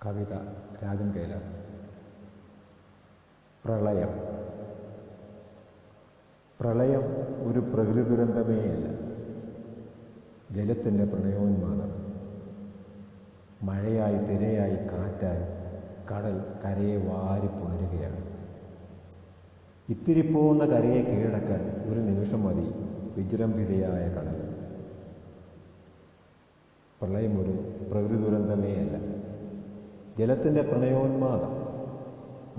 കവിത രാജൻ കൈലാസ്. പ്രളയം. പ്രളയം ഒരു പ്രകൃതി ദുരന്തമേയല്ല, ജലത്തിൻ്റെ പ്രണയോന്മാദം. മഴയായി, തിരയായി, കാറ്റായി കടൽ കരയെ വാരി പുണരുകയാണ്. ഇത്തിരി പോകുന്ന കരയെ കീഴടക്കാൻ ഒരു നിമിഷം മതി വിജൃംഭിതയായ കടൽ. പ്രളയം ഒരു പ്രകൃതി ദുരന്തമേയല്ല, ജലത്തിൻ്റെ പ്രണയോന്മാദം.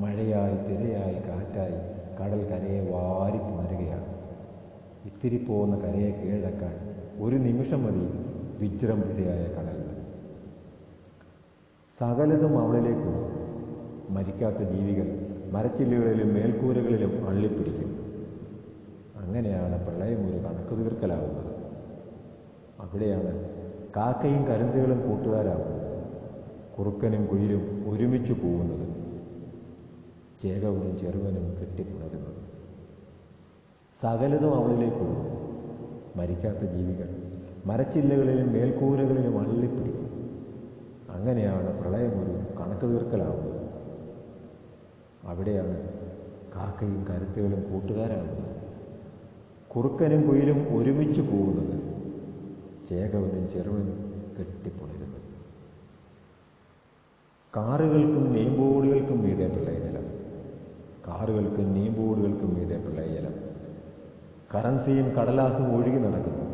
മഴയായി, തിരയായി, കാറ്റായി കടൽ കരയെ വാരി പുണരുകയാണ്. ഇത്തിരി പോകുന്ന കരയെ കീഴടക്കാൻ ഒരു നിമിഷം മതി വിജൃംഭിതയായ കടൽ. സകലതും അവളിലേക്കും. മരിക്കാത്ത ജീവികൾ മരച്ചില്ലുകളിലും മേൽക്കൂരകളിലും അള്ളിപ്പിടിക്കും. അങ്ങനെയാണ് പ്രളയം ഒരു കണക്ക് തീർക്കലാവുന്നത്. അവിടെയാണ് കാക്കയും കരുന്തുകളും കൂട്ടുകാരാവുന്നത്. കുറുക്കനും കുയിലും ഒരുമിച്ച് കൂവുന്നത്. ചേകവനും ചെറുവനും കെട്ടിപ്പുണരുന്നത്. സകലതും അവളിലേക്കുള്ളൂ. മരിക്കാത്ത ജീവികൾ മരച്ചില്ലകളിലും മേൽക്കൂരകളിലും അള്ളിപ്പിടിക്കും. അങ്ങനെയാണ് പ്രളയം ഒരു കണക്ക് തീർക്കലാവുന്നത്. അവിടെയാണ് കാക്കയും കരുത്തുകളും കൂട്ടുകാരാകുന്നത്. കുറുക്കനും കുയിലും ഒരുമിച്ച് കൂവുന്നത്. ചേകവനും ചെറുവനും കെട്ടിപ്പുണരുന്നത്. കാറുകൾക്കും നെയ്മ്പോടുകൾക്കും മീതെ പ്രളയജലം. കാറുകൾക്കും നെയ്മ്പോടുകൾക്കും മീതെ പ്രളയജലം. കറൻസിയും കടലാസും ഒഴുകി നടക്കുന്നു.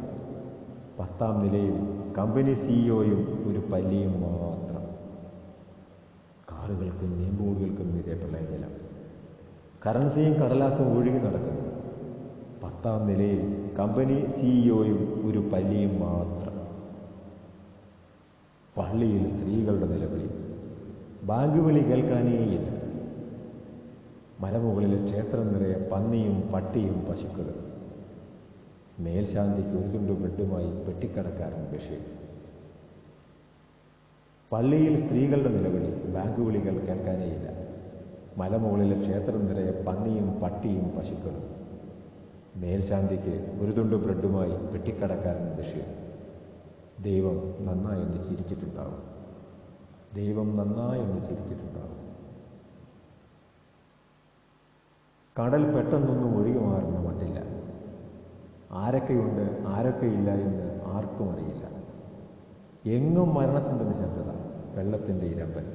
10ാം നിലയിൽ കമ്പനി സിഇഒയും ഒരു പല്ലിയും മാത്രം. കാറുകൾക്കും നെയ്മ്പോടുകൾക്കും മീതെ പ്രളയജലം. കറൻസിയും കടലാസും ഒഴുകി നടക്കുന്നു. 10ാം നിലയിൽ കമ്പനി സിഇഒയും ഒരു പല്ലിയും മാത്രം. പള്ളിയിൽ സ്ത്രീകളുടെ നിലവിളി. ബാങ്ക് വിളി കേൾക്കാനേയില്ല. മലമുകളിലെ ക്ഷേത്രം നിറയെ പന്നിയും പട്ടിയും പശുക്കളും. മേൽശാന്തിക്ക് ഒരു തുണ്ട് ബ്രെഡുമായി പെട്ടിക്കടക്കാരൻ ബഷീർ. പള്ളിയിൽ സ്ത്രീകളുടെ നിലവിളി, ബാങ്ക് വിളികൾ കേൾക്കാനേയില്ല. മലമുകളിലെ ക്ഷേത്രം നിറയെ പന്നിയും പട്ടിയും പശുക്കളും. മേൽശാന്തിക്ക് ഒരു തുണ്ട് ബ്രെഡുമായി പെട്ടിക്കടക്കാരൻ ബഷീർ. ദൈവം നന്നായൊന്ന് ചിരിച്ചിട്ടുണ്ടാവും. ദൈവം നന്നായൊന്ന് ചിരിച്ചിട്ടുണ്ടാവും. കടൽ പെട്ടെന്നൊന്നും ഒഴുകി മാറുന്ന മട്ടില്ല. ആരൊക്കെയുണ്ട് ആരൊക്കെയില്ല എന്ന് ആർക്കും അറിയില്ല. എങ്ങും മരണത്തിൻ്റെ നിശബ്ദത, വെള്ളത്തിൻ്റെ ഇരമ്പൽ.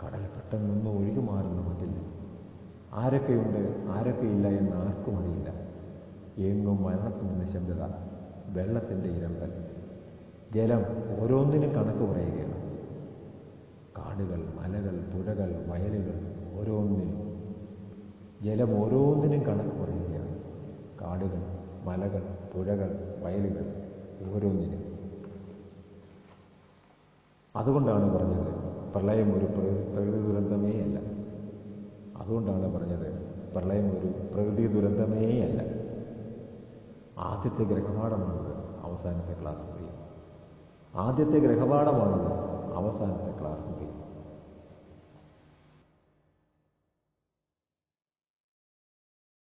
കടൽ പെട്ടെന്നൊന്നും ഒഴുകി മാറുന്ന മട്ടില്ല. ആരൊക്കെയുണ്ട് ആരൊക്കെയില്ല എന്ന് ആർക്കും അറിയില്ല. എങ്ങും മരണത്തിൻ്റെ നിശബ്ദത, വെള്ളത്തിൻ്റെ ഇരമ്പൽ. ജലം ഓരോന്നിനും കണക്ക് പറയുകയാണ്. കാടുകൾ, മലകൾ, പുഴകൾ, വയലുകൾ ഓരോന്നിനും. ജലം ഓരോന്നിനും കണക്ക് പറയുകയാണ്. കാടുകൾ, മലകൾ, പുഴകൾ, വയലുകൾ ഓരോന്നിനും. അതുകൊണ്ടാണ് പറഞ്ഞത് പ്രളയം ഒരു പ്രകൃതി ദുരന്തമേയല്ല. അതുകൊണ്ടാണ് പറഞ്ഞത് പ്രളയം ഒരു പ്രകൃതി ദുരന്തമേയല്ല. ആദ്യത്തെ ഗ്രഹപാഠമാണത്, അവസാനത്തെ ക്ലാസ് മുറി. ആദ്യത്തെ ഗ്രഹപാഠമാണത്, അവസാനത്തെ ക്ലാസ് മുറി.